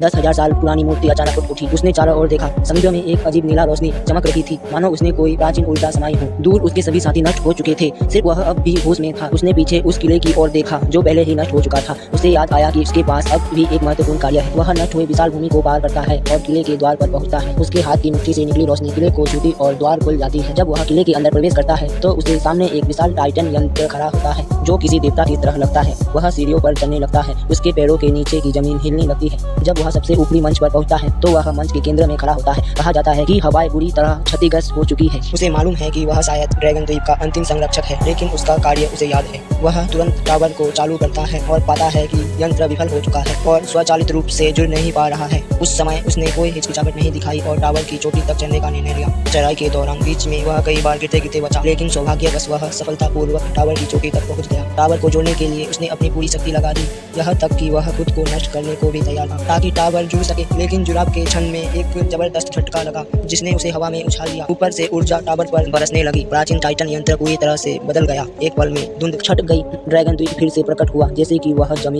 10,000 साल पुरानी मूर्ति अचानक उठ उठी। उसने चारों ओर देखा। समुद्र में एक अजीब नीला रोशनी चमक रही थी, मानो उसने कोई प्राचीन ऊर्जा समाई हो। दूर उसके सभी साथी नष्ट हो चुके थे, सिर्फ वह अब भी होश में था। उसने पीछे उस किले की ओर देखा जो पहले ही नष्ट हो चुका था। उसे याद आया कि उसके पास अब भी एक महत्वपूर्ण कार्य है। वह नष्ट हुई विशाल भूमि को पार करता है और किले के द्वार पर पहुंचता है। उसके हाथ की मुट्ठी से निकली रोशनी किले को छूती और द्वार खुल जाती है। जब वह किले के अंदर प्रवेश करता है तो उसके सामने एक विशाल टाइटन यंत्र खड़ा होता है जो किसी देवता की तरह लगता है। वह सीढ़ियों पर चलने लगता है, उसके पैरों के नीचे की जमीन हिलने लगती है। जब वह सबसे ऊपरी मंच पर पहुंचता है तो वह मंच के केंद्र में खड़ा होता है। कहा जाता है कि हवाएं बुरी तरह क्षतिग्रस्त हो चुकी है। उसे मालूम है कि वह शायद ड्रैगन द्वीप का अंतिम संरक्षक है, लेकिन उसका कार्य उसे याद है। वह तुरंत टावर को चालू करता है और पाता है कि यंत्र विफल हो चुका है और स्वचालित रूप से जुड़ नहीं पा रहा है। उस समय उसने कोई हिचकिचाहट नहीं दिखाई और टावर की चोटी तक चढ़ने का निर्णय लिया। चढ़ाई के दौरान बीच में वह कई बार गिरते गिरते बचा, लेकिन सौभाग्यवश वह सफलतापूर्वक टावर की चोटी तक पहुंच गया। टावर को जोड़ने के लिए उसने अपनी पूरी शक्ति लगा दी, यहाँ तक कि वह खुद को नष्ट करने को भी तैयार था ताकि टावर जुड़ सके। लेकिन जुड़ाव के क्षण में एक जबरदस्त झटका लगा जिसने उसे हवा में उछाल दिया। ऊपर से ऊर्जा टावर पर बरसने लगी। प्राचीन टाइटन यंत्र पूरी तरह से बदल गया। एक पल में धुंध छट गई। ड्रैगन द्वीप फिर से प्रकट हुआ, जैसे कि वह जमीन